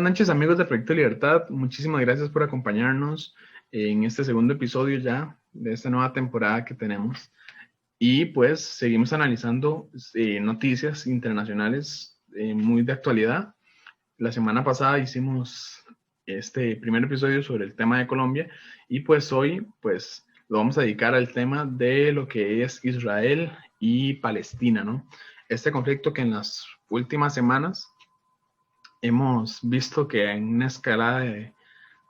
noches, amigos de Proyecto Libertad. Muchísimas gracias por acompañarnos en este segundo episodio ya de esta nueva temporada que tenemos. Y pues seguimos analizando noticias internacionales muy de actualidad. La semana pasada hicimos este primer episodio sobre el tema de Colombia y pues hoy pues lo vamos a dedicar al tema de lo que es Israel y Palestina, ¿no? Este conflicto que en las últimas semanas hemos visto que hay una escalada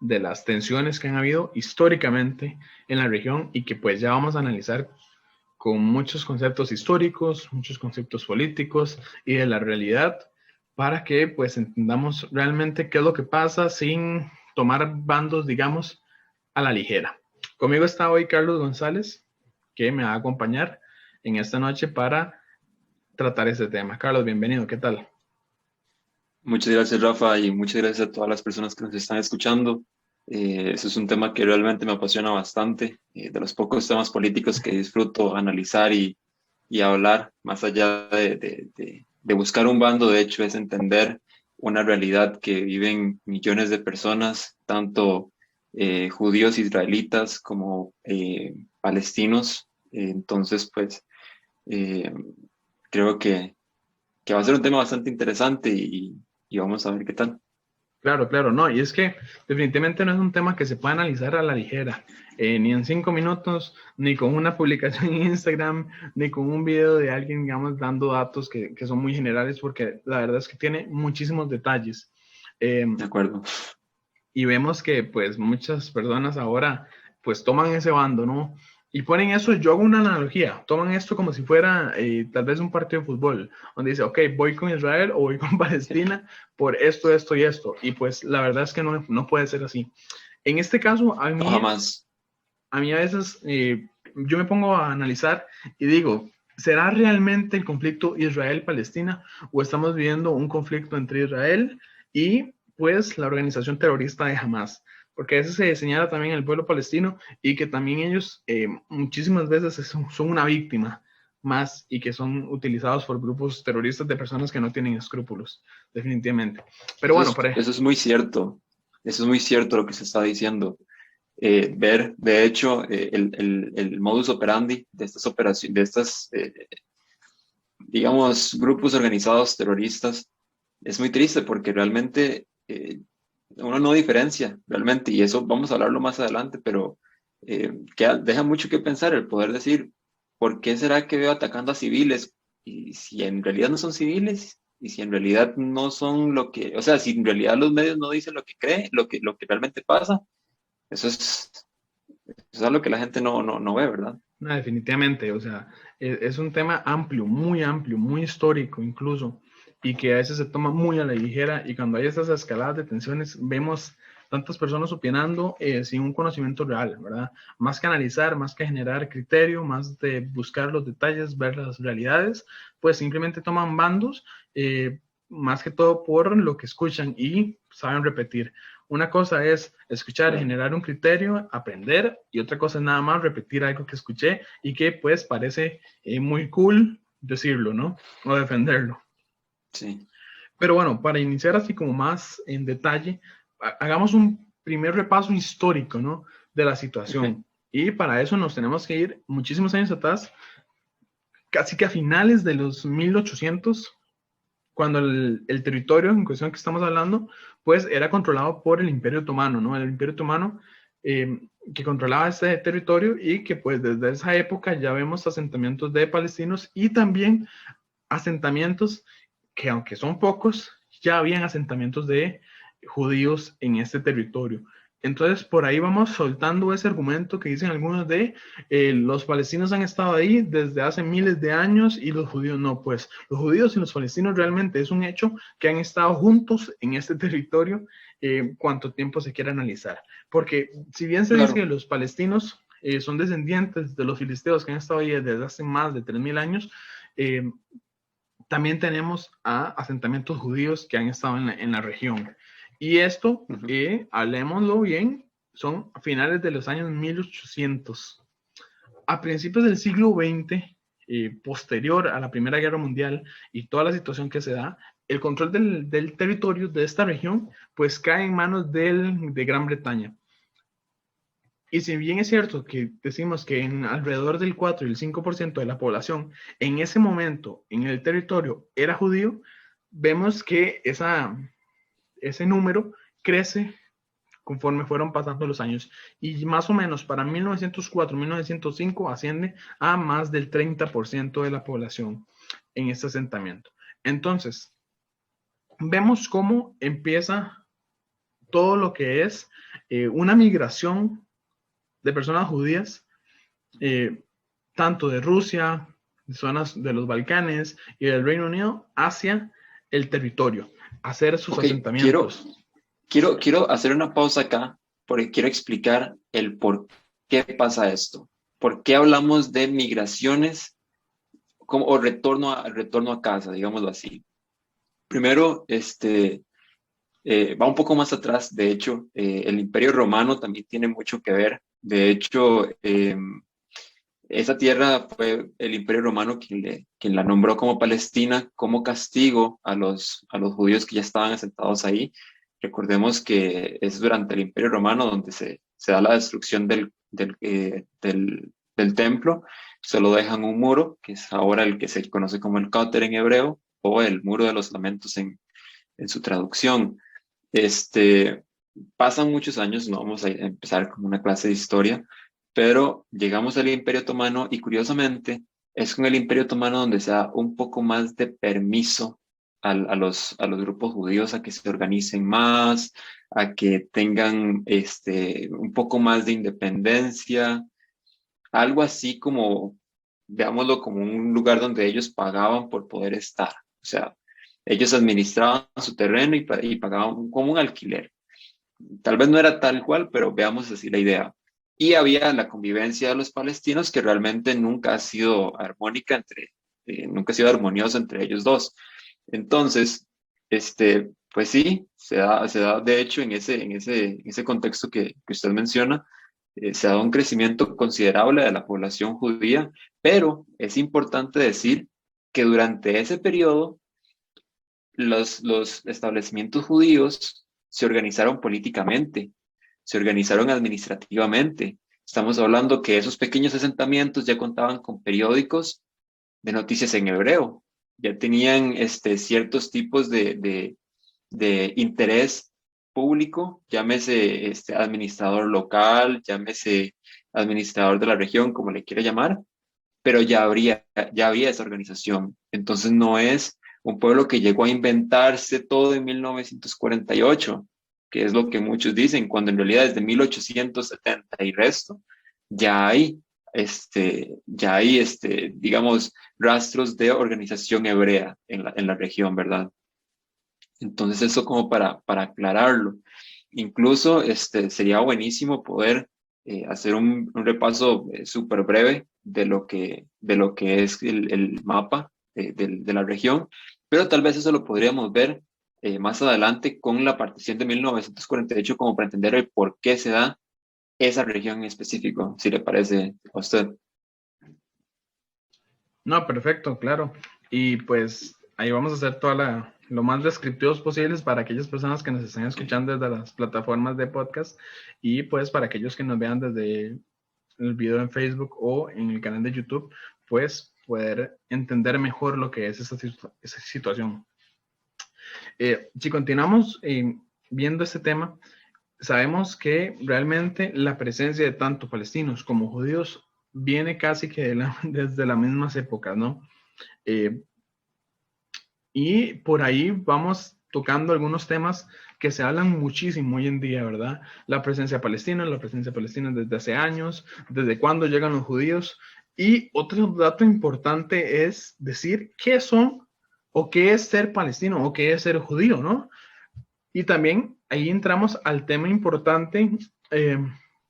de las tensiones que han habido históricamente en la región y que pues ya vamos a analizar con muchos conceptos históricos, muchos conceptos políticos y de la realidad para que pues entendamos realmente qué es lo que pasa sin tomar bandos, digamos, a la ligera. Conmigo está hoy Carlos González, que me va a acompañar en esta noche para tratar este tema. Carlos, bienvenido, ¿qué tal? Muchas gracias, Rafa, y muchas gracias a todas las personas que nos están escuchando. Eso es un tema que realmente me apasiona bastante, de los pocos temas políticos que disfruto analizar y hablar, más allá de buscar un bando, de hecho, es entender una realidad que viven millones de personas, tanto judíos, israelitas, como palestinos. Entonces, pues, eh, creo que va a ser un tema bastante interesante y vamos a ver qué tal. Claro, claro, no, y es que definitivamente no es un tema que se pueda analizar a la ligera, ni en 5 minutos, ni con una publicación en Instagram, ni con un video de alguien, digamos, dando datos que son muy generales, porque la verdad es que tiene muchísimos detalles. Eh, De acuerdo. y vemos que pues muchas personas ahora pues toman ese bando, ¿no? Y ponen eso, yo hago una analogía, toman esto como si fuera tal vez un partido de fútbol, donde dice, ok, voy con Israel o voy con Palestina por esto, esto y esto. Y pues la verdad es que no puede ser así. En este caso, No, jamás. a mí a veces yo me pongo a analizar y digo, ¿será realmente el conflicto Israel-Palestina o estamos viviendo un conflicto entre Israel y pues la organización terrorista de Hamas? Porque a veces se señala también el pueblo palestino y que también ellos muchísimas veces son una víctima más y que son utilizados por grupos terroristas de personas que no tienen escrúpulos, definitivamente. Pero bueno, Eso es muy cierto. Eso es muy cierto lo que se está diciendo. Ver, de hecho, el modus operandi de estas operaciones, digamos, grupos organizados terroristas, es muy triste porque realmente uno no diferencia, realmente, y eso vamos a hablarlo más adelante, pero deja mucho que pensar el poder decir, ¿por qué será que veo atacando a civiles? Y si en realidad no son civiles, y si en realidad no son lo que, o sea, si en realidad los medios no dicen lo que cree, lo que realmente pasa, eso es algo que la gente no ve, ¿verdad? no, definitivamente, o sea, es un tema amplio, muy histórico incluso, y que a veces se toma muy a la ligera, y cuando hay estas escaladas de tensiones, vemos tantas personas opinando sin un conocimiento real, ¿verdad? Más que analizar, más que generar criterio, más de buscar los detalles, ver las realidades, pues simplemente toman bandos, más que todo por lo que escuchan y saben repetir. Una cosa es escuchar, Claro. generar un criterio, aprender, y otra cosa es nada más repetir algo que escuché y que pues parece muy cool decirlo, ¿no? O defenderlo. Sí. Pero bueno, para iniciar así como más en detalle, hagamos un primer repaso histórico, ¿no? De la Ok. situación. Y para eso nos tenemos que ir muchísimos años atrás, casi que a finales de los 1800, cuando el territorio en cuestión que estamos hablando, pues era controlado por el Imperio Otomano, ¿no? El Imperio Otomano que controlaba este territorio y que pues desde esa época ya vemos asentamientos de palestinos y también asentamientos que aunque son pocos, ya habían asentamientos de judíos en este territorio. Entonces, por ahí vamos soltando ese argumento que dicen algunos de los palestinos han estado ahí desde hace miles de años y los judíos no. Pues los judíos y los palestinos realmente es un hecho que han estado juntos en este territorio cuanto tiempo se quiera analizar. Porque si bien se dice que Claro. los palestinos son descendientes de los filisteos que han estado ahí desde hace más de 3000 años, eh, también tenemos a asentamientos judíos que han estado en la región. Y esto, Ujú. hablemoslo bien, son a finales de los años 1800. A principios del siglo XX, posterior a la Primera Guerra Mundial y toda la situación que se da, el control del territorio de esta región pues cae en manos de Gran Bretaña. Y si bien es cierto que decimos que en alrededor del 4 y el 5% de la población en ese momento en el territorio era judío, vemos que ese número crece conforme fueron pasando los años. Y más o menos para 1904-1905 asciende a más del 30% de la población en este asentamiento. Entonces, vemos cómo empieza todo lo que es una migración de personas judías, tanto de Rusia, de zonas de los Balcanes y del Reino Unido, hacia el territorio, hacer sus asentamientos. Quiero hacer una pausa acá porque quiero explicar el por qué pasa esto. ¿Por qué hablamos de migraciones o retorno a casa, digámoslo así? Primero, va un poco más atrás. De hecho, el Imperio Romano también tiene mucho que ver. De hecho, esa tierra fue el Imperio Romano quien la nombró como Palestina, como castigo a los judíos que ya estaban asentados ahí. Recordemos que es durante el Imperio Romano donde se da la destrucción del templo. Solo dejan un muro, que es ahora el que se conoce como el Kotel en hebreo, o el Muro de los Lamentos en su traducción. Pasan muchos años, no vamos a empezar con una clase de historia, pero llegamos al Imperio Otomano y curiosamente es con el Imperio Otomano donde se da un poco más de permiso a los grupos judíos a que se organicen más, a que tengan un poco más de independencia, algo así como, veámoslo como un lugar donde ellos pagaban por poder estar. O sea, ellos administraban su terreno y pagaban como un alquiler. Tal vez no era tal cual, pero veamos así la idea. Y había la convivencia de los palestinos que realmente nunca ha sido armónica nunca ha sido armoniosa entre ellos dos. Entonces, pues sí, se da de hecho en ese contexto que usted menciona, se ha dado un crecimiento considerable de la población judía, pero es importante decir que durante ese periodo los establecimientos judíos se organizaron políticamente, se organizaron administrativamente. Estamos hablando que esos pequeños asentamientos ya contaban con periódicos de noticias en hebreo, ya tenían ciertos tipos de interés público, llámese administrador local, llámese administrador de la región, como le quiera llamar, pero ya había esa organización. Entonces no es un pueblo que llegó a inventarse todo en 1948, que es lo que muchos dicen, cuando en realidad desde 1870 y resto ya hay, digamos, rastros de organización hebrea en la región, ¿verdad? Entonces eso como para aclararlo. Incluso sería buenísimo poder hacer un repaso súper breve de lo que es el mapa de la región, pero tal vez eso lo podríamos ver más adelante con la partición de 1948 como para entender el por qué se da esa región en específico, si le parece a usted. No, perfecto, claro. Y pues ahí vamos a hacer lo más descriptivos posibles para aquellas personas que nos estén escuchando desde las plataformas de podcast y pues para aquellos que nos vean desde el video en Facebook o en el canal de YouTube, pues poder entender mejor lo que es esa situación. Si continuamos viendo este tema, sabemos que realmente la presencia de tanto palestinos como judíos viene casi que desde las mismas épocas, ¿no? Y por ahí vamos tocando algunos temas que se hablan muchísimo hoy en día, ¿verdad? La presencia palestina desde hace años, desde cuándo llegan los judíos. Y otro dato importante es decir qué son o qué es ser palestino o qué es ser judío, ¿no? Y también ahí entramos al tema importante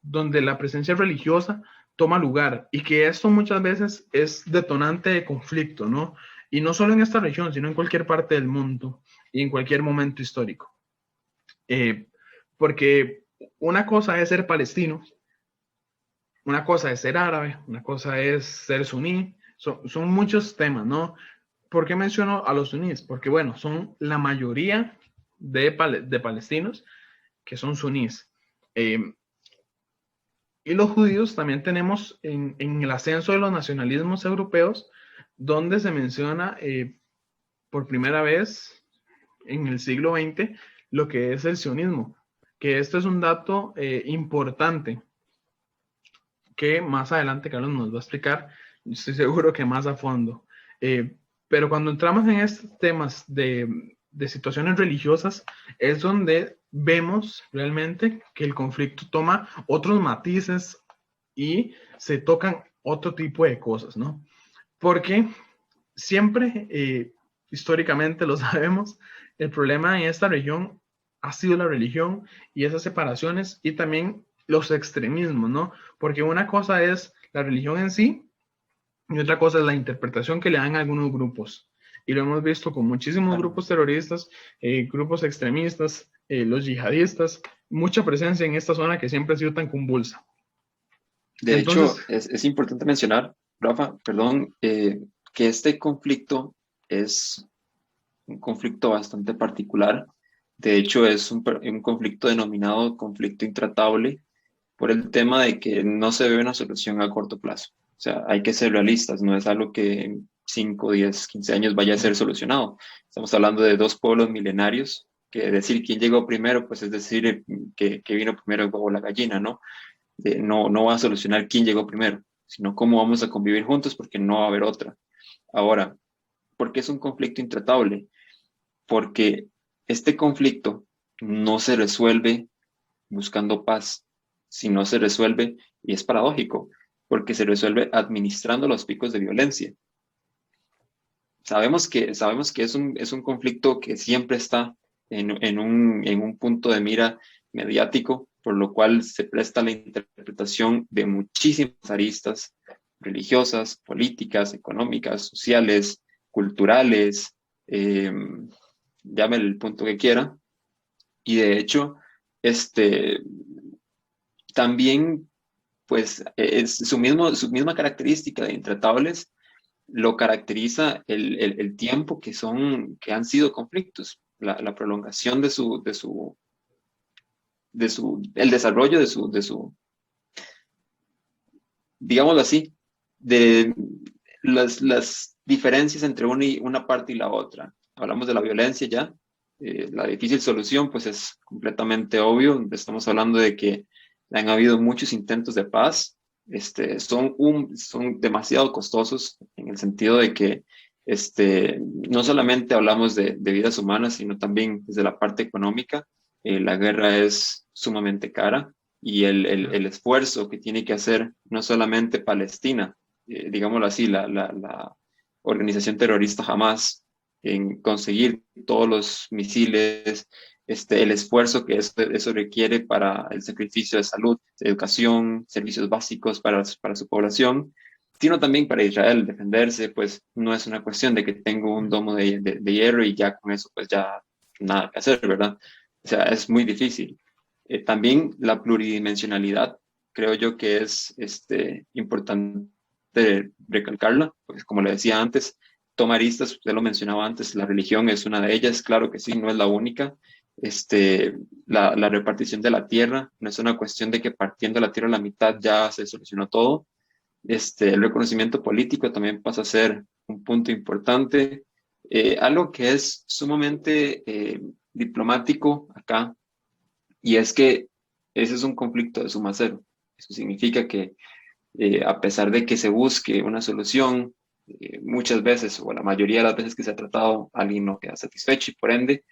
donde la presencia religiosa toma lugar y que esto muchas veces es detonante de conflicto, ¿no? Y no solo en esta región, sino en cualquier parte del mundo y en cualquier momento histórico. Porque una cosa es ser palestino, una cosa es ser árabe, una cosa es ser suní, son muchos temas, ¿no? ¿por qué menciono a los sunníes? Porque, bueno, son la mayoría de palestinos que son sunníes. Y los judíos también tenemos en el ascenso de los nacionalismos europeos, donde se menciona por primera vez en el siglo XX lo que es el sionismo, que esto es un dato importante que más adelante Carlos nos va a explicar, estoy seguro que más a fondo. Pero cuando entramos en estos temas de situaciones religiosas, es donde vemos realmente que el conflicto toma otros matices y se tocan otro tipo de cosas, ¿no? Porque siempre, históricamente lo sabemos, el problema en esta región ha sido la religión y esas separaciones y también los extremismos, ¿no? Porque una cosa es la religión en sí y otra cosa es la interpretación que le dan a algunos grupos. Y lo hemos visto con muchísimos grupos terroristas, grupos extremistas, los yihadistas, mucha presencia en esta zona que siempre ha sido tan convulsa. De Entonces, hecho, es importante mencionar, Rafa, perdón, que este conflicto es un conflicto bastante particular. De hecho, es un conflicto denominado conflicto intratable por el tema de que no se ve una solución a corto plazo. O sea, hay que ser realistas, no es algo que en 5, 10, 15 años vaya a ser solucionado. Estamos hablando de dos pueblos milenarios, que decir quién llegó primero, pues es decir que vino primero el huevo o la gallina, ¿no? No va a solucionar quién llegó primero, sino cómo vamos a convivir juntos porque no va a haber otra. Ahora, ¿por qué es un conflicto intratable? Porque este conflicto no se resuelve buscando paz, sino se resuelve, y es paradójico, porque se resuelve administrando los picos de violencia. Sabemos que es un conflicto que siempre está en un punto de mira mediático, por lo cual se presta la interpretación de muchísimas aristas religiosas, políticas, económicas, sociales, culturales, llame el punto que quiera. Y de hecho, este, también, pues, es su misma característica de intratables lo caracteriza el tiempo que han sido conflictos, la prolongación el desarrollo digámoslo así, de las diferencias entre una parte y la otra. Hablamos de la violencia ya, la difícil solución, pues es completamente obvio. Estamos hablando de que han habido muchos intentos de paz, son demasiado costosos en el sentido de que no solamente hablamos de vidas humanas, sino también desde la parte económica. La guerra es sumamente cara y el esfuerzo que tiene que hacer no solamente Palestina, digámoslo así, la organización terrorista Hamas, en conseguir todos los misiles, el esfuerzo que eso requiere para el sacrificio de salud, de educación, servicios básicos para su población, sino también para Israel defenderse, pues no es una cuestión de que tengo un domo de hierro y ya con eso pues ya nada que hacer, ¿verdad? O sea, es muy difícil. También la pluridimensionalidad, creo yo que es importante recalcarla, pues como le decía antes, toma aristas, usted lo mencionaba antes, la religión es una de ellas, claro que sí, no es la única. La repartición de la tierra no es una cuestión de que partiendo la tierra a la mitad ya se solucionó todo. El reconocimiento político también pasa a ser un punto importante. Algo que es sumamente diplomático acá, y es que ese es un conflicto de suma cero. Eso significa que a pesar de que se busque una solución, muchas veces o la mayoría de las veces que se ha tratado, alguien no queda satisfecho y por ende,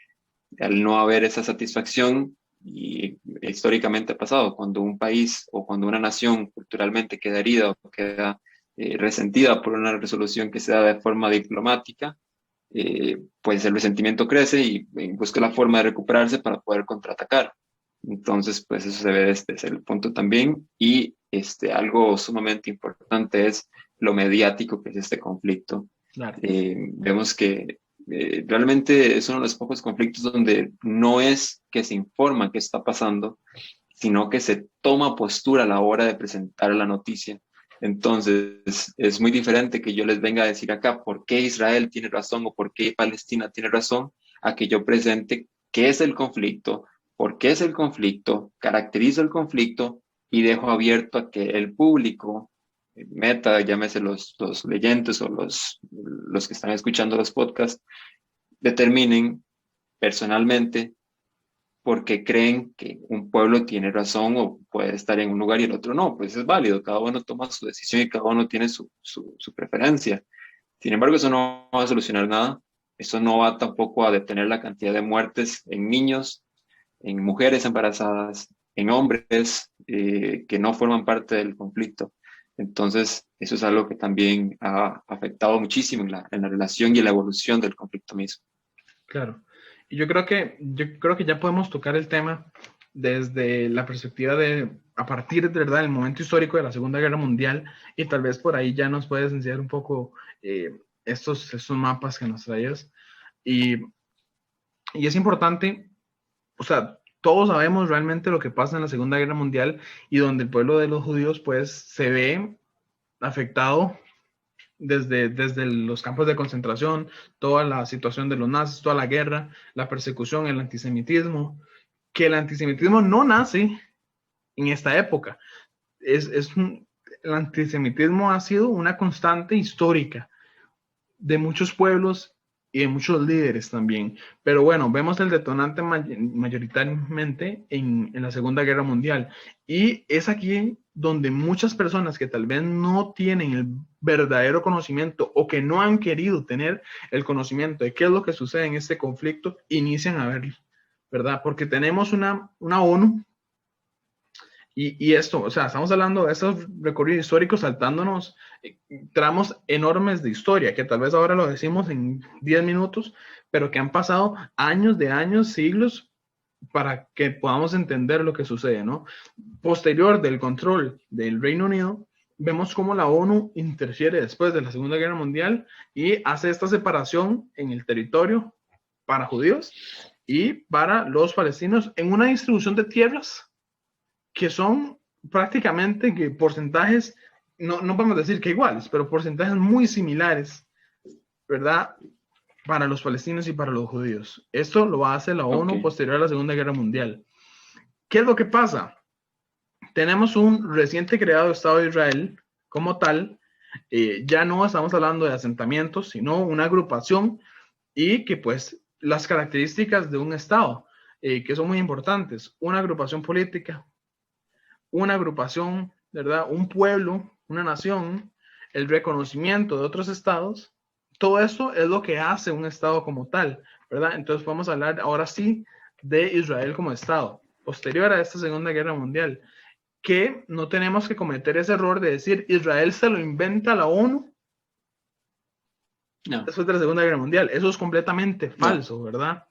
al no haber esa satisfacción, y históricamente ha pasado, cuando un país o cuando una nación culturalmente queda herida o queda resentida por una resolución que se da de forma diplomática, pues el resentimiento crece y busca la forma de recuperarse para poder contraatacar. Entonces, pues eso se ve desde el punto también. Y algo sumamente importante es lo mediático que es este conflicto. claro. Vemos que realmente es uno de los pocos conflictos donde no es que se informa qué está pasando, sino que se toma postura a la hora de presentar la noticia. Entonces, es muy diferente que yo les venga a decir acá por qué Israel tiene razón o por qué Palestina tiene razón, a que yo presente qué es el conflicto, por qué es el conflicto, caracterizo el conflicto y dejo abierto a que el público, meta, llámese los leyentes o los que están escuchando los podcasts, determinen personalmente porque creen que un pueblo tiene razón o puede estar en un lugar y el otro no. Pues es válido, cada uno toma su decisión y cada uno tiene su preferencia. Sin embargo, eso no va a solucionar nada. Eso no va tampoco a detener la cantidad de muertes en niños, en mujeres embarazadas, en hombres que no forman parte del conflicto. Entonces, eso es algo que también ha afectado muchísimo en la relación y en la evolución del conflicto mismo. Claro. Y yo creo que ya podemos tocar el tema desde la perspectiva de, a partir de verdad, el momento histórico de la Segunda Guerra Mundial, y tal vez por ahí ya nos puedes enseñar un poco estos mapas que nos traías. Y, y es importante, o sea, todos sabemos realmente lo que pasa en la Segunda Guerra Mundial y donde el pueblo de los judíos pues se ve afectado desde los campos de concentración, toda la situación de los nazis, toda la guerra, la persecución, el antisemitismo, que el antisemitismo no nace en esta época. El antisemitismo ha sido una constante histórica de muchos pueblos y de muchos líderes también. Pero bueno, vemos el detonante mayoritariamente en la Segunda Guerra Mundial. Y es aquí donde muchas personas que tal vez no tienen el verdadero conocimiento o que no han querido tener el conocimiento de qué es lo que sucede en este conflicto, inician a verlo, ¿verdad? Porque tenemos una ONU y esto, o sea, estamos hablando de estos recorridos históricos saltándonos tramos enormes de historia, que tal vez ahora lo decimos en 10 minutos, pero que han pasado años de años, siglos, para que podamos entender lo que sucede, ¿no? Posterior del control del Reino Unido, vemos cómo la ONU interfiere después de la Segunda Guerra Mundial y hace esta separación en el territorio para judíos y para los palestinos en una distribución de tierras que son prácticamente que porcentajes, no podemos decir que iguales, pero porcentajes muy similares, ¿verdad? Para los palestinos y para los judíos. Esto lo hace la ONU Ok. posterior a la Segunda Guerra Mundial. ¿Qué es lo que pasa? Tenemos un reciente creado Estado de Israel como tal, ya no estamos hablando de asentamientos, sino una agrupación y que pues las características de un Estado, que son muy importantes, una agrupación política, una agrupación, ¿verdad? Un pueblo, una nación, el reconocimiento de otros estados, todo eso es lo que hace un estado como tal, ¿verdad? Entonces vamos a hablar ahora sí de Israel como estado, posterior a esta Segunda Guerra Mundial, que no tenemos que cometer ese error de decir Israel se lo inventa la ONU No, después de la Segunda Guerra Mundial. Eso es completamente no. falso, ¿verdad?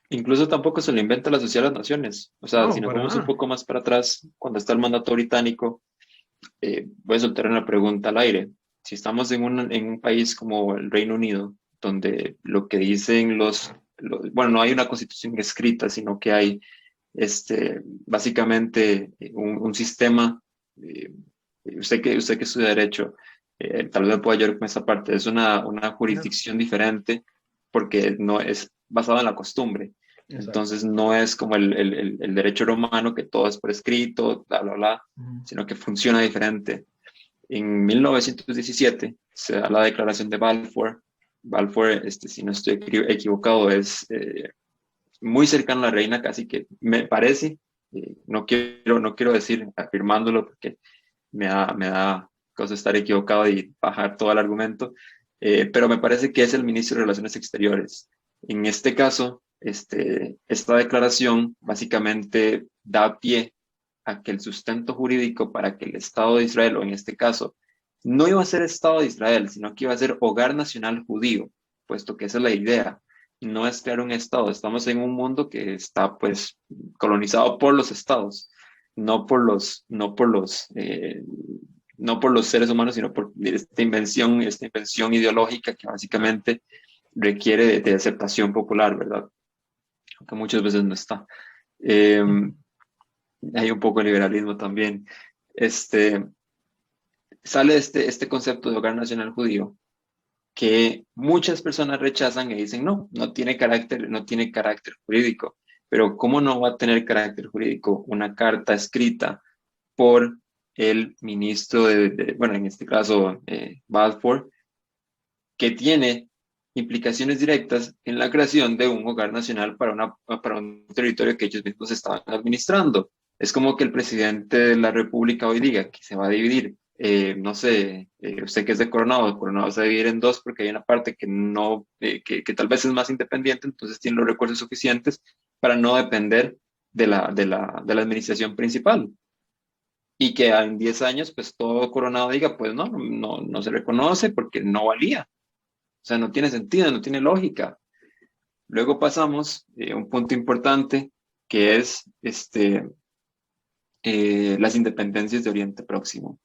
Incluso tampoco se lo inventa la Sociedad de las Naciones. O sea, si No, nos para vamos un nada. poco más para atrás, cuando está el mandato británico, voy a soltar una pregunta al aire. Si estamos en un país como el Reino Unido, donde lo que dicen bueno, no hay una constitución escrita, sino que hay básicamente un sistema, eh, usted que estudia derecho, tal vez me pueda ayudar con esa parte, es una Claro. jurisdicción diferente porque no es basada en la costumbre. Exacto. Entonces no es como el derecho romano que todo es por escrito, bla, bla, bla, Uh -huh. sino que funciona diferente. En 1917 se da la declaración de Balfour. Balfour, si no estoy equivocado, es muy cercano a la reina, casi que me parece, no quiero decir afirmándolo porque me da cosa estar equivocado y bajar todo el argumento, pero me parece que es el ministro de Relaciones Exteriores. En este caso, esta declaración básicamente da pie a que el sustento jurídico para que el Estado de Israel, o en este caso, no iba a ser Estado de Israel, sino que iba a ser Hogar Nacional Judío, puesto que esa es la idea. No es crear un Estado, estamos en un mundo que está pues colonizado por los Estados, no por los seres humanos, sino por esta invención ideológica que básicamente requiere de aceptación popular, ¿verdad? Aunque muchas veces no está. Eh, Hay un poco de liberalismo también. Este, sale este concepto de hogar nacional judío que muchas personas rechazan y dicen, no, no tiene carácter jurídico. Pero ¿cómo no va a tener carácter jurídico una carta escrita por el ministro bueno, en este caso, Balfour, que tiene implicaciones directas en la creación de un hogar nacional para un territorio que ellos mismos estaban administrando? Es como que el presidente de la República hoy diga que se va a dividir, no sé, usted que es de Coronado se va a dividir en dos porque hay una parte que no, que tal vez es más independiente, entonces tiene los recursos suficientes para no depender de la administración principal. Y que en 10 años, pues todo Coronado diga, pues no se reconoce porque no valía. O sea, no tiene sentido, no tiene lógica. Luego pasamos a un punto importante que es las independencias de Oriente Próximo.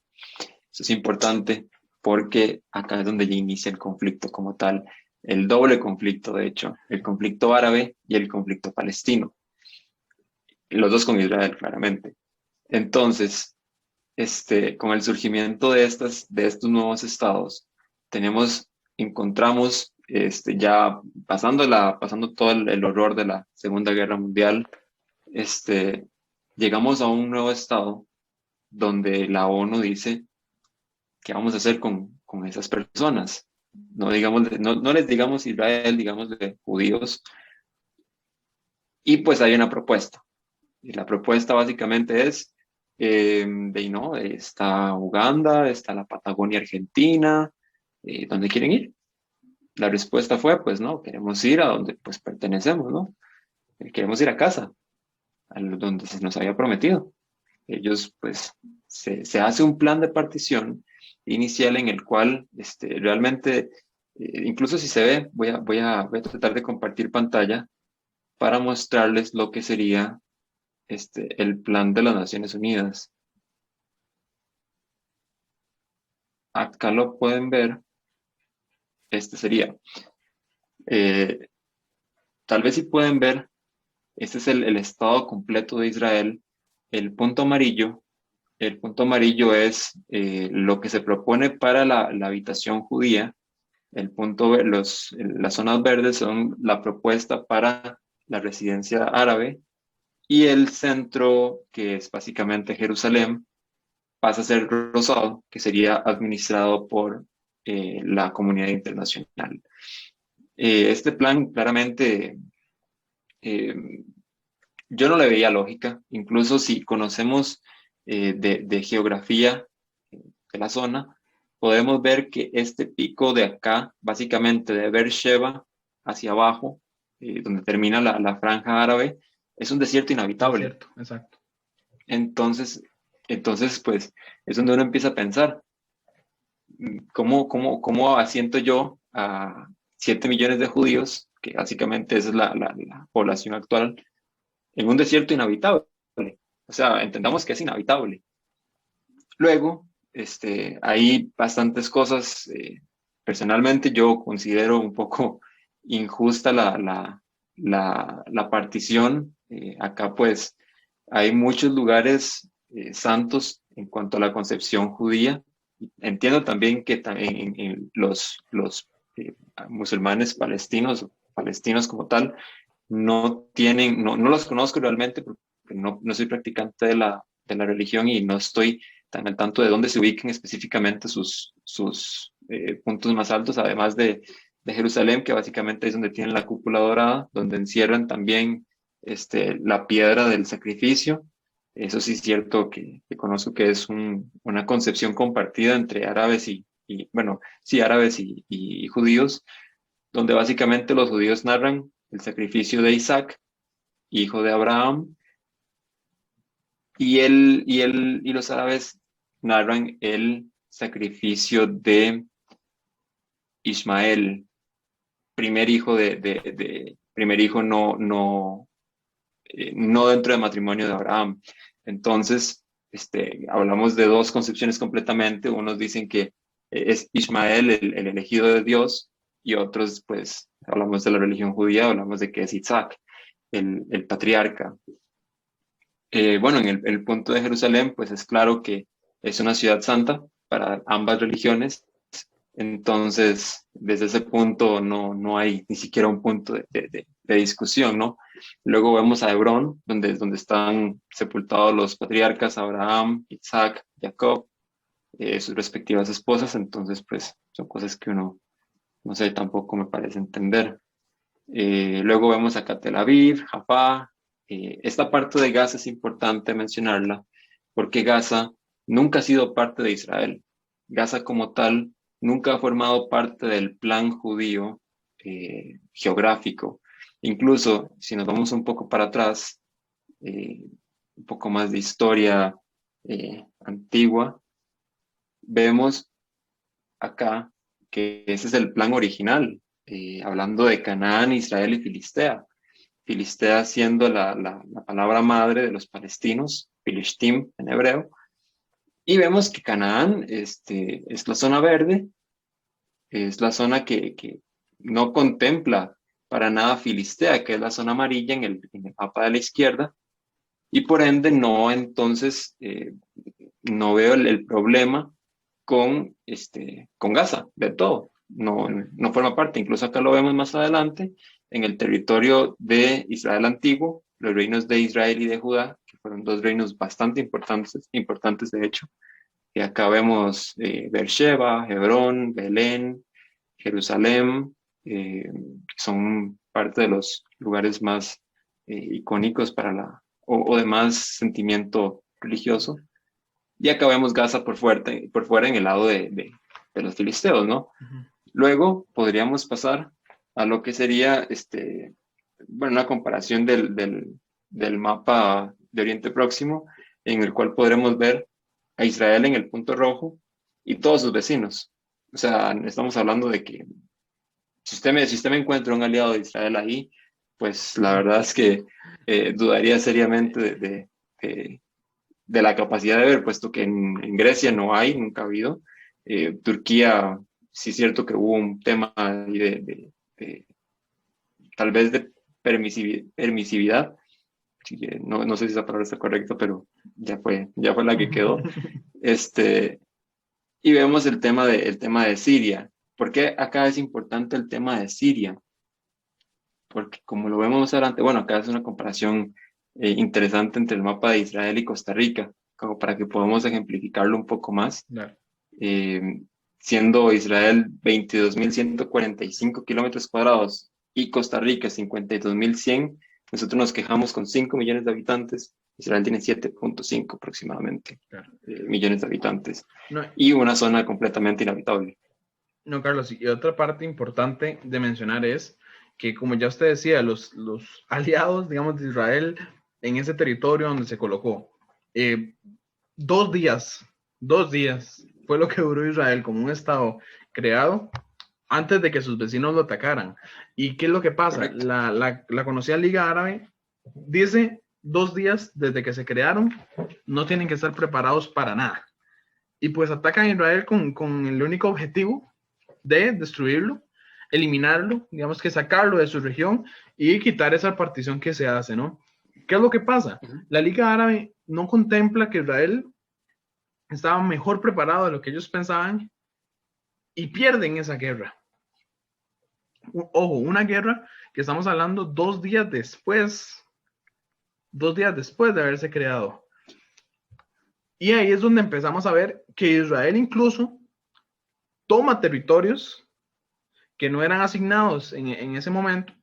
Eso es importante porque acá es donde ya inicia el conflicto como tal, el doble conflicto, de hecho, el conflicto árabe y el conflicto palestino. Y los dos con Israel, claramente. Entonces, con el surgimiento de estos nuevos estados, encontramos, ya pasando todo el horror de la Segunda Guerra Mundial, llegamos a un nuevo estado donde la ONU dice, ¿qué vamos a hacer con esas personas? No les digamos Israel, digamos de judíos, y pues hay una propuesta. Y la propuesta básicamente es, no, está Uganda, está la Patagonia Argentina, ¿dónde quieren ir? La respuesta fue, pues no, queremos ir a donde pues pertenecemos, ¿no? Queremos ir a casa, donde se nos había prometido. Ellos, pues, se hace un plan de partición inicial en el cual realmente, incluso si se ve, voy a tratar de compartir pantalla para mostrarles lo que sería el plan de las Naciones Unidas. Acá lo pueden ver. Este sería. eh, Tal vez si pueden ver, este es el estado completo de Israel. El punto amarillo, el punto amarillo es lo que se propone para la habitación judía. Las zonas verdes son la propuesta para la residencia árabe y el centro, que es básicamente Jerusalén, pasa a ser rosado, que sería administrado por la comunidad internacional. Este plan claramente eh, yo no le veía lógica, incluso si conocemos de geografía de la zona, podemos ver que este pico de acá, básicamente de Beersheba hacia abajo, donde termina la franja árabe, es un desierto inhabitable. Desierto, exacto. Entonces, pues, es donde uno empieza a pensar, ¿cómo asiento yo a 7 millones de judíos, que básicamente esa es la población actual, en un desierto inhabitable? O sea, entendamos que es inhabitable. Luego, hay bastantes cosas. Personalmente, yo considero un poco injusta la partición. Acá, pues, hay muchos lugares santos en cuanto a la concepción judía. Entiendo también que en los musulmanes palestinos como tal, no los conozco realmente porque no soy practicante de la religión y no estoy tan al tanto de dónde se ubiquen específicamente sus puntos más altos, además de Jerusalén, que básicamente es donde tienen la cúpula dorada, donde encierran también la piedra del sacrificio. Eso sí es cierto que conozco que es una concepción compartida entre árabes bueno, sí, árabes y judíos, donde básicamente los judíos narran el sacrificio de Isaac, hijo de Abraham, y los árabes narran el sacrificio de Ismael, primer hijo primer hijo no dentro del matrimonio de Abraham. Entonces, hablamos de dos concepciones completamente. Unos dicen que es Ismael el elegido de Dios, y otros, pues, hablamos de la religión judía, hablamos de que es Isaac, el patriarca. Bueno, en el punto de Jerusalén, pues es claro que es una ciudad santa para ambas religiones. Entonces, desde ese punto no hay ni siquiera un punto de discusión, ¿no? Luego vemos a Hebrón, donde están sepultados los patriarcas Abraham, Isaac, Jacob, sus respectivas esposas. Entonces, pues son cosas que uno, no sé, tampoco me parece entender. Luego vemos acá Tel Aviv, Jaffa. Esta parte de Gaza es importante mencionarla porque Gaza nunca ha sido parte de Israel. Gaza como tal nunca ha formado parte del plan judío geográfico. Incluso si nos vamos un poco para atrás, un poco más de historia antigua, vemos acá que ese es el plan original, hablando de Canaán, Israel y Filistea. Filistea siendo la palabra madre de los palestinos, Filishtim en hebreo, y vemos que Canaán es la zona verde, es la zona que no contempla para nada Filistea, que es la zona amarilla en el mapa de la izquierda, y por ende entonces, no veo el problema con Gaza, de todo. No forma parte, incluso acá lo vemos más adelante, en el territorio de Israel antiguo, los reinos de Israel y de Judá, que fueron dos reinos bastante importantes de hecho. Y acá vemos Beersheba, Hebrón, Belén, Jerusalén, que son parte de los lugares más icónicos o de más sentimiento religioso. Y acá vemos Gaza por fuera en el lado de los filisteos, ¿no? Ujú. Luego podríamos pasar a lo que sería una comparación del mapa de Oriente Próximo, en el cual podremos ver a Israel en el punto rojo y todos sus vecinos. O sea, estamos hablando de que si usted me encuentra un aliado de Israel ahí, pues la verdad es que dudaría seriamente de la capacidad de ver, puesto que en Grecia no hay, nunca ha habido. Turquía, sí es cierto que hubo un tema ahí de tal vez de permisividad. Sí, no sé si esa palabra está correcta, pero ya fue la que quedó. Y vemos el tema de Siria. ¿Por qué acá es importante el tema de Siria? Porque como lo vemos más adelante, bueno, acá es una comparación interesante entre el mapa de Israel y Costa Rica, como para que podamos ejemplificarlo un poco más. Claro. Siendo Israel 22.145 kilómetros cuadrados y Costa Rica 52.100, nosotros nos quejamos con 5 millones de habitantes, Israel tiene 7.5 aproximadamente Claro. millones de habitantes No, y una zona completamente inhabitable. no, Carlos, y otra parte importante de mencionar es que, como ya usted decía, los aliados, digamos, de Israel en ese territorio donde se colocó, 2 días fue lo que duró Israel como un estado creado antes de que sus vecinos lo atacaran. ¿Y qué es lo que pasa? Correcto. La conocida Liga Árabe dice 2 días desde que se crearon, no tienen que estar preparados para nada. Y pues atacan a Israel con el único objetivo de destruirlo, eliminarlo, digamos que sacarlo de su región y quitar esa partición que se hace, ¿no? ¿Qué es lo que pasa? La Liga Árabe no contempla que Israel estaba mejor preparado de lo que ellos pensaban y pierden esa guerra. Ojo, una guerra que estamos hablando 2 días después de haberse creado. Y ahí es donde empezamos a ver que Israel incluso toma territorios que no eran asignados en ese momento,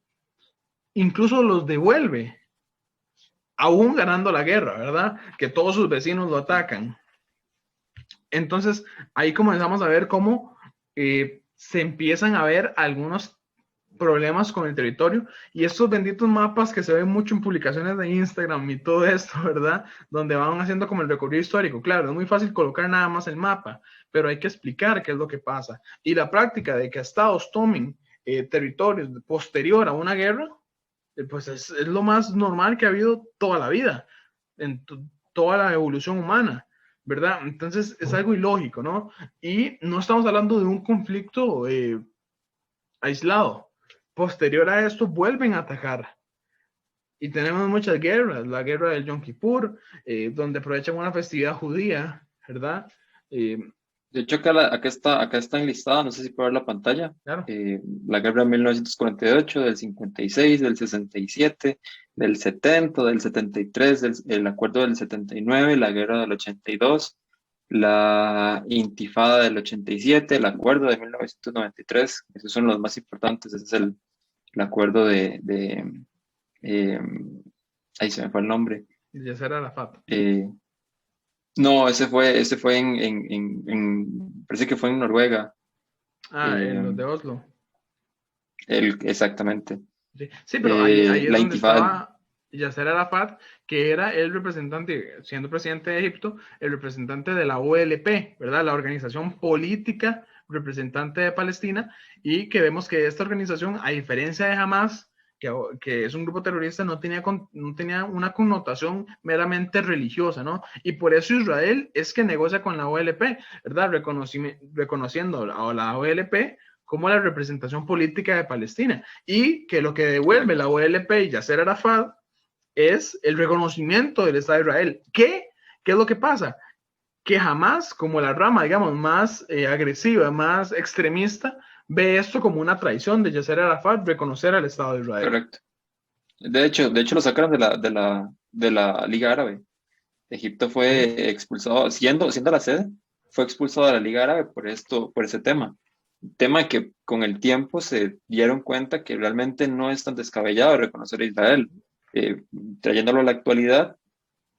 incluso los devuelve, aún ganando la guerra, ¿verdad? Que todos sus vecinos lo atacan. Entonces, ahí comenzamos a ver cómo se empiezan a ver algunos problemas con el territorio y estos benditos mapas que se ven mucho en publicaciones de Instagram y todo esto, ¿verdad? Donde van haciendo como el recorrido histórico. Claro, es muy fácil colocar nada más el mapa, pero hay que explicar qué es lo que pasa. Y la práctica de que estados tomen territorios posterior a una guerra, pues es lo más normal que ha habido toda la vida, en toda la evolución humana, ¿verdad? Entonces es algo ilógico, ¿no? Y no estamos hablando de un conflicto aislado. Posterior a esto vuelven a atacar. Y tenemos muchas guerras, la guerra del Yom Kippur, donde aprovechan una festividad judía, ¿verdad? De hecho, acá está enlistada, no sé si puedo ver la pantalla, Claro. la guerra de 1948, del 56, del 67, del 70, del 73, el acuerdo del 79, la guerra del 82, la intifada del 87, el acuerdo de 1993, esos son los más importantes, ese es el acuerdo eh, ahí se me fue el nombre. Yasser Arafat. eh, no, ese fue parece que fue en Noruega. Ah, eh, los de Oslo. Exactamente. Sí, sí, pero ahí es La donde intifada, estaba Yasser Arafat, que era el representante, siendo presidente de Egipto, el representante de la OLP, ¿verdad? La organización política representante de Palestina, y que vemos que esta organización, a diferencia de Hamas, que es un grupo terrorista, no tenía una connotación meramente religiosa, ¿no? Y por eso Israel es que negocia con la OLP, ¿verdad? Reconociendo a la OLP como la representación política de Palestina, y que lo que devuelve correcto. la OLP y Yasser Arafat es el reconocimiento del Estado de Israel. ¿Qué es lo que pasa? Que jamás, como la rama, digamos, más agresiva, más extremista, ve esto como una traición de Yasser Arafat reconocer al Estado de Israel. Correcto. De hecho lo sacaron de la Liga Árabe. Egipto ¿Sí? fue expulsado, siendo la sede, fue expulsado de la Liga Árabe por ese tema. Tema que con el tiempo se dieron cuenta que realmente no es tan descabellado reconocer a Israel. Eh, Trayéndolo a la actualidad,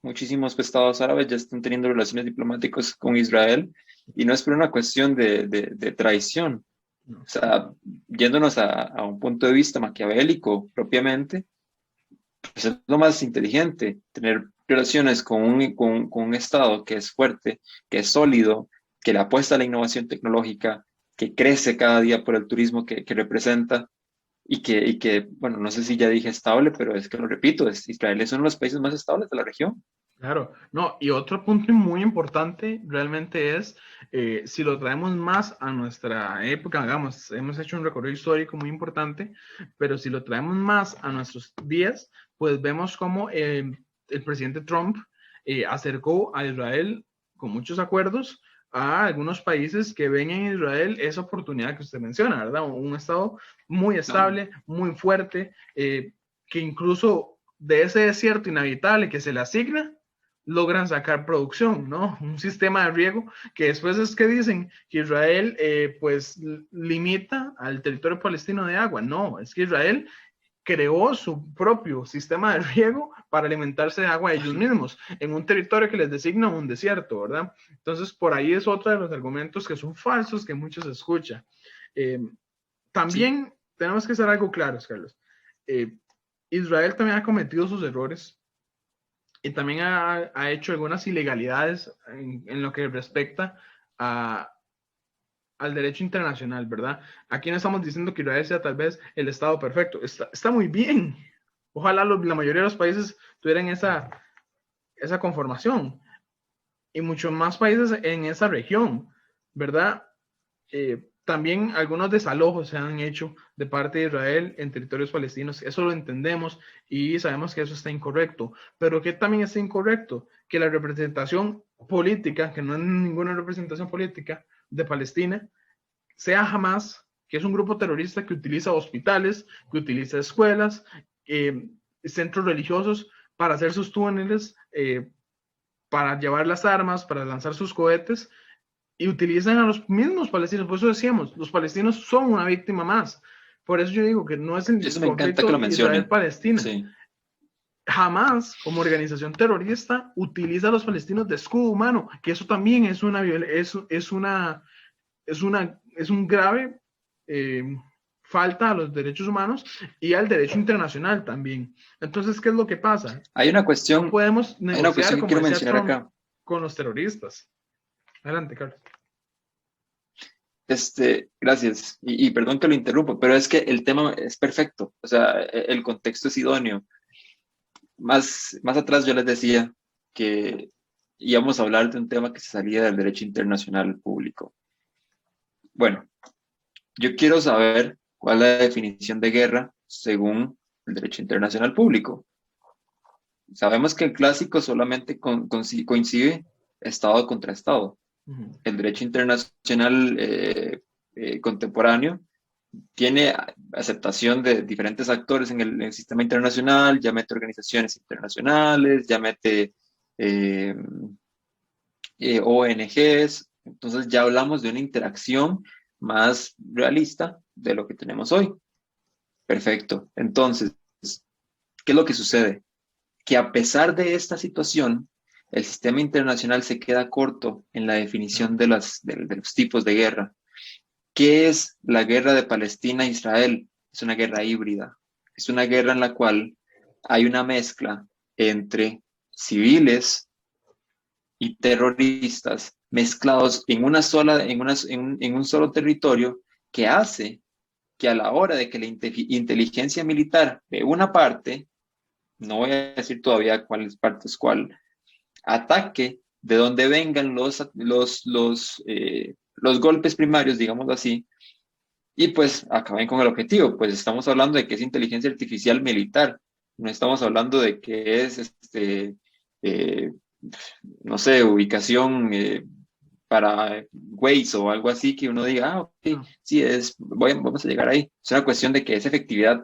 muchísimos estados árabes ya están teniendo relaciones diplomáticas con Israel y no es por una cuestión de traición. No. O sea, yéndonos a un punto de vista maquiavélico propiamente, pues es lo más inteligente, tener relaciones con un Estado que es fuerte, que es sólido, que le apuesta a la innovación tecnológica, que crece cada día por el turismo que representa y que, bueno, no sé si ya dije estable, pero es que lo repito, Israel es uno de los países más estables de la región. Claro, no, y otro punto muy importante realmente es, si lo traemos más a nuestra época, hagamos, hemos hecho un recorrido histórico muy importante, pero si lo traemos más a nuestros días, pues vemos cómo el presidente Trump acercó a Israel con muchos acuerdos a algunos países que ven en Israel esa oportunidad que usted menciona, ¿verdad? Un estado muy Claro. estable, muy fuerte, que incluso de ese desierto inhabitable que se le asigna, logran sacar producción, ¿no? Un sistema de riego que después es que dicen que Israel pues limita al territorio palestino de agua. No, es que Israel creó su propio sistema de riego para alimentarse de agua ellos mismos en un territorio que les designa un desierto, ¿verdad? Entonces, por ahí es otro de los argumentos que son falsos que muchos escuchan. Eh, Sí, También tenemos que ser algo claros, Carlos. Eh, Israel también ha cometido sus errores y también ha hecho algunas ilegalidades en lo que respecta a, al derecho internacional, ¿verdad? Aquí no estamos diciendo que Israel sea tal vez el Estado perfecto, está muy bien. Ojalá la mayoría de los países tuvieran esa conformación y muchos más países en esa región, ¿verdad? También algunos desalojos se han hecho de parte de Israel en territorios palestinos. Eso lo entendemos y sabemos que eso está incorrecto. Pero ¿qué también está incorrecto? Que la representación política, que no es ninguna representación política de Palestina, sea Hamas, que es un grupo terrorista que utiliza hospitales, que utiliza escuelas, centros religiosos para hacer sus túneles, para llevar las armas, para lanzar sus cohetes y utilizan a los mismos palestinos. Por eso decíamos, los palestinos son una víctima más. Por eso yo digo que no es el eso me encanta que lo conflicto mencione. Israel-Palestina. Sí, Jamás, como organización terrorista, utiliza a los palestinos de escudo humano, que eso también es un grave eh, falta a los derechos humanos y al derecho internacional también. Entonces, ¿qué es lo que pasa? hay una No cuestión, podemos hay una negociar, cuestión que como quiero decía mencionar Trump, acá. con los terroristas. Adelante, Carlos. Gracias, y perdón que lo interrumpa, pero es que el tema es perfecto, o sea, el contexto es idóneo. Más atrás yo les decía que íbamos a hablar de un tema que se salía del derecho internacional público. Bueno, yo quiero saber cuál es la definición de guerra según el derecho internacional público. Sabemos que el clásico solamente coincide Estado contra Estado. El derecho internacional contemporáneo tiene aceptación de diferentes actores en el sistema internacional, ya mete organizaciones internacionales, ya mete ONGs, entonces ya hablamos de una interacción más realista de lo que tenemos hoy. Perfecto. Entonces, ¿qué es lo que sucede? Que a pesar de esta situación, el sistema internacional se queda corto en la definición de los tipos de guerra. ¿Qué es la guerra de Palestina e Israel? Es una guerra híbrida. Es una guerra en la cual hay una mezcla entre civiles y terroristas mezclados en un solo territorio, que hace que a la hora de que la inteligencia militar de una parte, no voy a decir todavía cuáles partes cuál, ataque de donde vengan los golpes primarios, digamos así, y pues acaben con el objetivo. Pues estamos hablando de que es inteligencia artificial militar, no estamos hablando de que es, eh, no sé, ubicación para Waze o algo así, que uno diga, ah, ok, sí, vamos a llegar ahí. Es una cuestión de que es efectividad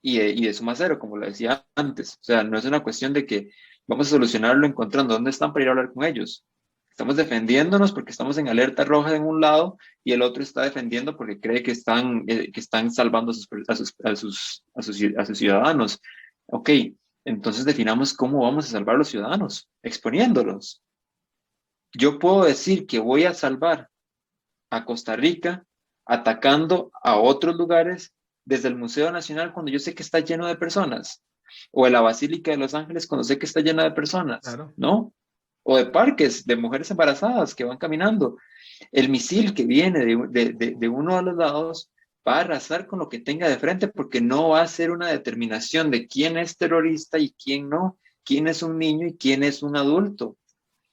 y de suma cero, como lo decía antes. O sea, no es una cuestión de que vamos a solucionarlo encontrando dónde están para ir a hablar con ellos. Estamos defendiéndonos porque estamos en alerta roja en un lado y el otro está defendiendo porque cree que están salvando a sus ciudadanos. Ok, entonces definamos cómo vamos a salvar a los ciudadanos, exponiéndolos. Yo puedo decir que voy a salvar a Costa Rica atacando a otros lugares desde el Museo Nacional cuando yo sé que está lleno de personas, o de la Basílica de Los Ángeles cuando sé que está llena de personas, Claro. ¿no? O de parques de mujeres embarazadas que van caminando. El misil que viene de uno de los lados va a arrasar con lo que tenga de frente porque no va a ser una determinación de quién es terrorista y quién no, quién es un niño y quién es un adulto.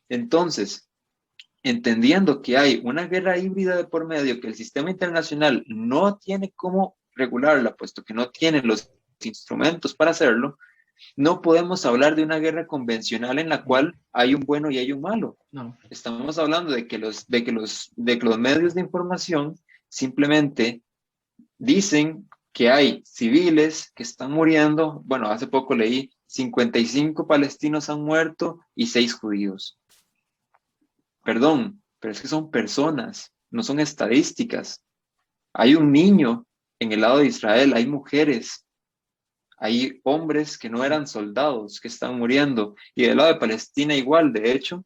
Entonces, entendiendo que hay una guerra híbrida de por medio, que el sistema internacional no tiene cómo regularla, puesto que no tiene los instrumentos para hacerlo, no podemos hablar de una guerra convencional en la cual hay un bueno y hay un malo. No. Estamos hablando de que los medios de información simplemente dicen que hay civiles que están muriendo. Bueno, hace poco leí 55 palestinos han muerto y 6 judíos. Perdón, pero es que son personas, no son estadísticas. Hay un niño en el lado de Israel, hay mujeres, hay hombres que no eran soldados que están muriendo. Y del lado de Palestina igual, de hecho,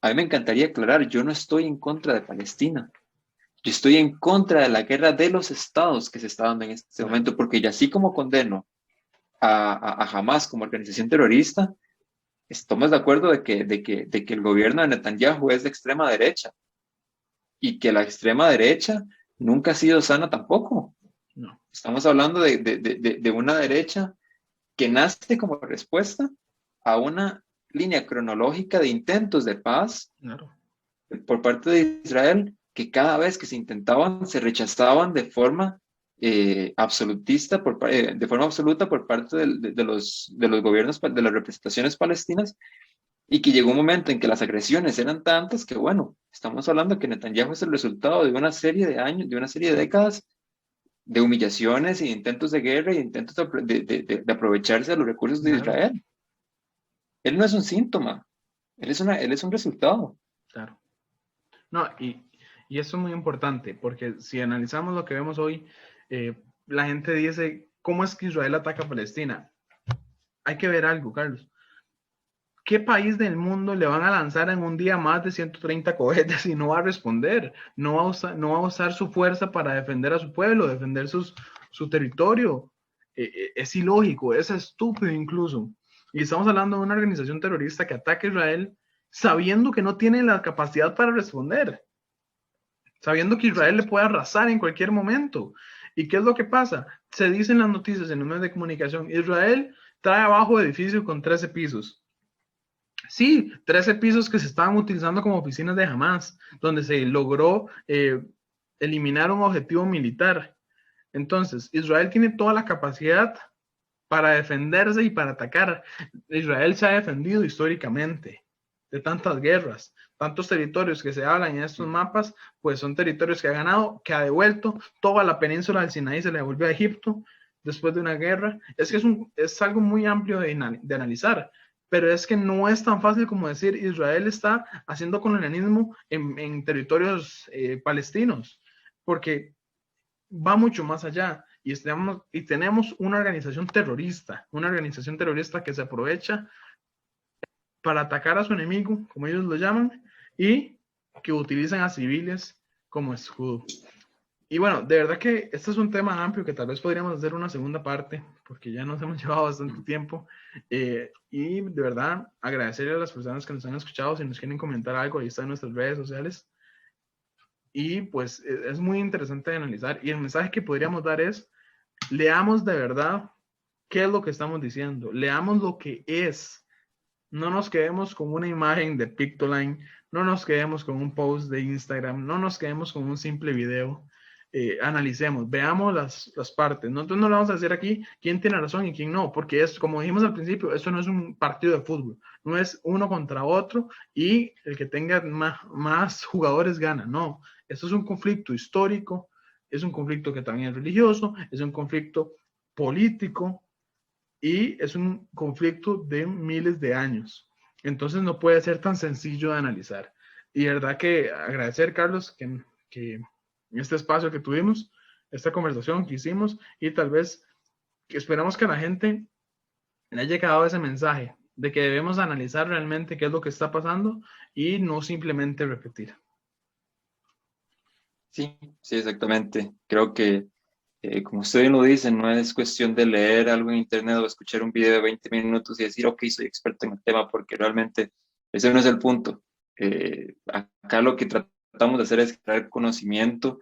a mí me encantaría aclarar, yo no estoy en contra de Palestina. Yo estoy en contra de la guerra de los estados que se está dando en este momento, porque ya así como condeno a Hamas como organización terrorista, estamos de acuerdo de que el gobierno de Netanyahu es de extrema derecha y que la extrema derecha nunca ha sido sana tampoco. No. Estamos hablando de una derecha que nace como respuesta a una línea cronológica de intentos de paz, claro, por parte de Israel, que cada vez que se intentaban se rechazaban de forma absolutista, de forma absoluta por parte de los gobiernos, de las representaciones palestinas, y que llegó un momento en que las agresiones eran tantas que, bueno, estamos hablando que Netanyahu es el resultado de una serie de años, de una serie de décadas de humillaciones y de intentos de guerra y de intentos de aprovecharse de los recursos de Israel. Él no es un síntoma, él es un resultado. Claro. No, y eso es muy importante, porque si analizamos lo que vemos hoy, la gente dice, ¿cómo es que Israel ataca a Palestina? Hay que ver algo, Carlos. ¿Qué país del mundo le van a lanzar en un día más de 130 cohetes y no va a responder? No va a usar su fuerza para defender a su pueblo, defender su territorio. Es ilógico, es estúpido incluso. Y estamos hablando de una organización terrorista que ataca a Israel sabiendo que no tiene la capacidad para responder. Sabiendo que Israel le puede arrasar en cualquier momento. ¿Y qué es lo que pasa? Se dicen las noticias en los medios de comunicación, Israel trae abajo edificio con 13 pisos. Sí, 13 pisos que se estaban utilizando como oficinas de Hamas, donde se logró eliminar un objetivo militar. Entonces, Israel tiene toda la capacidad para defenderse y para atacar. Israel se ha defendido históricamente de tantas guerras. tantos territorios que se hablan en estos mapas, pues son territorios que ha ganado, que ha devuelto, toda la península del Sinaí se le devolvió a Egipto después de una guerra. Es que es algo muy amplio de analizar, pero es que no es tan fácil como decir Israel está haciendo colonialismo en territorios palestinos, porque va mucho más allá y tenemos una organización terrorista que se aprovecha para atacar a su enemigo, como ellos lo llaman, y que utilizan a civiles como escudo. Y bueno, de verdad que este es un tema amplio que tal vez podríamos hacer una segunda parte, porque ya nos hemos llevado bastante tiempo. Y de verdad, agradecerle a las personas que nos han escuchado. Si nos quieren comentar algo, ahí está en nuestras redes sociales. Y pues es muy interesante de analizar. Y el mensaje que podríamos dar es, leamos de verdad qué es lo que estamos diciendo. Leamos lo que es. No nos quedemos con una imagen de Pictoline, no nos quedemos con un post de Instagram, no nos quedemos con un simple video. Analicemos, veamos las partes. Nosotros no le vamos a decir aquí quién tiene razón y quién no, porque es, como dijimos al principio, esto no es un partido de fútbol, no es uno contra otro y el que tenga más jugadores gana, no. Esto es un conflicto histórico, es un conflicto que también es religioso, es un conflicto político, y es un conflicto de miles de años. Entonces no puede ser tan sencillo de analizar. Y de verdad que agradecer, Carlos, que en este espacio que tuvimos, esta conversación que hicimos, y tal vez que esperamos que a la gente le haya llegado ese mensaje de que debemos analizar realmente qué es lo que está pasando y no simplemente repetir. Sí, sí, exactamente. Creo que, como usted bien lo dice, no es cuestión de leer algo en internet o escuchar un video de 20 minutos y decir, ok, soy experto en el tema, porque realmente ese no es el punto. Acá lo que tratamos de hacer es crear conocimiento,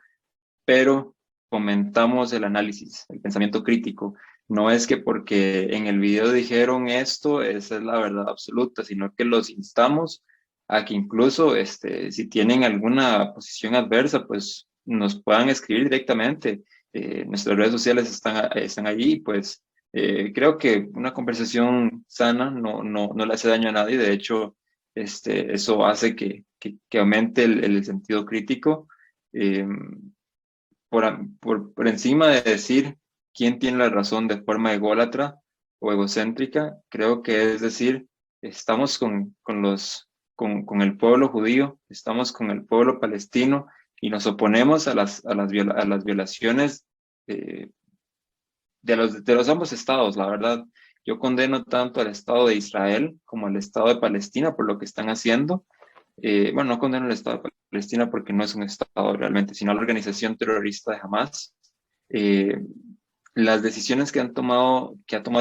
pero fomentamos el análisis, el pensamiento crítico. No es que porque en el video dijeron esto, esa es la verdad absoluta, sino que los instamos a que incluso si tienen alguna posición adversa, pues nos puedan escribir directamente. Nuestras redes sociales están allí, pues creo que una conversación sana no le hace daño a nadie. De hecho, eso hace que aumente el sentido crítico. Eh, por encima de decir quién tiene la razón de forma ególatra o egocéntrica, creo que es decir, estamos con el pueblo judío, estamos con el pueblo palestino y nos oponemos a las violaciones de los ambos estados, la verdad. Yo condeno tanto al Estado de Israel como al Estado de Palestina por lo que están haciendo. Bueno, no condeno al Estado de Palestina porque no es un Estado realmente, sino a la organización terrorista de Hamas. Eh, las decisiones que ha tomado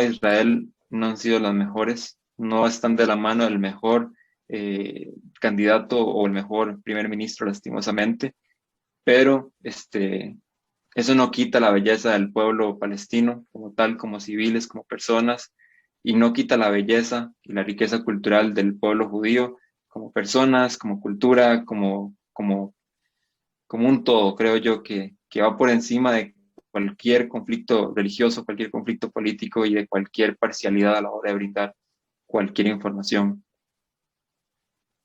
Israel no han sido las mejores, no están de la mano del mejor candidato o el mejor primer ministro, lastimosamente, pero eso no quita la belleza del pueblo palestino como tal, como civiles, como personas, y no quita la belleza y la riqueza cultural del pueblo judío como personas, como cultura, como un todo, creo yo, que va por encima de cualquier conflicto religioso, cualquier conflicto político y de cualquier parcialidad a la hora de brindar cualquier información.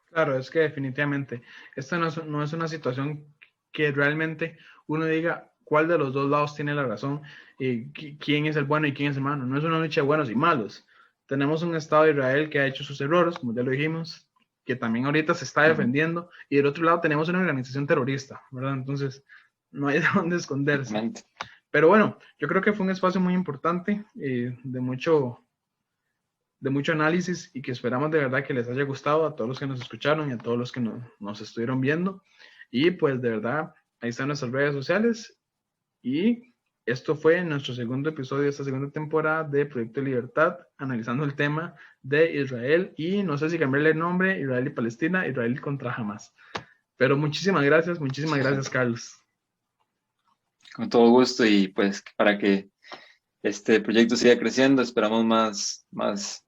Claro, es que definitivamente esta no es una situación que realmente uno diga cuál de los dos lados tiene la razón, quién es el bueno y quién es el malo. No es una lucha de buenos y malos. Tenemos un Estado de Israel que ha hecho sus errores, como ya lo dijimos, que también ahorita se está defendiendo, y del otro lado tenemos una organización terrorista, ¿verdad? Entonces, no hay de dónde esconderse. Exactamente. Pero bueno, yo creo que fue un espacio muy importante, de mucho análisis, y que esperamos de verdad que les haya gustado a todos los que nos escucharon y a todos los que nos estuvieron viendo. Y pues de verdad, ahí están nuestras redes sociales. Y esto fue nuestro segundo episodio de esta segunda temporada de Proyecto Libertad, analizando el tema de Israel y no sé si cambiarle el nombre, Israel y Palestina, Israel contra Hamas. Pero muchísimas gracias, Carlos. Con todo gusto y pues para que este proyecto siga creciendo, esperamos más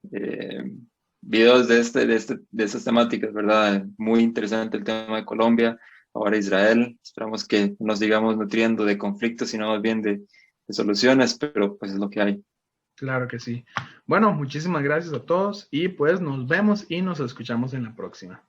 videos de estas temáticas, ¿verdad? Muy interesante el tema de Colombia, ahora Israel. Esperamos que nos sigamos nutriendo de conflictos, sino más bien de soluciones, pero pues es lo que hay. Claro que sí. Bueno, muchísimas gracias a todos y pues nos vemos y nos escuchamos en la próxima.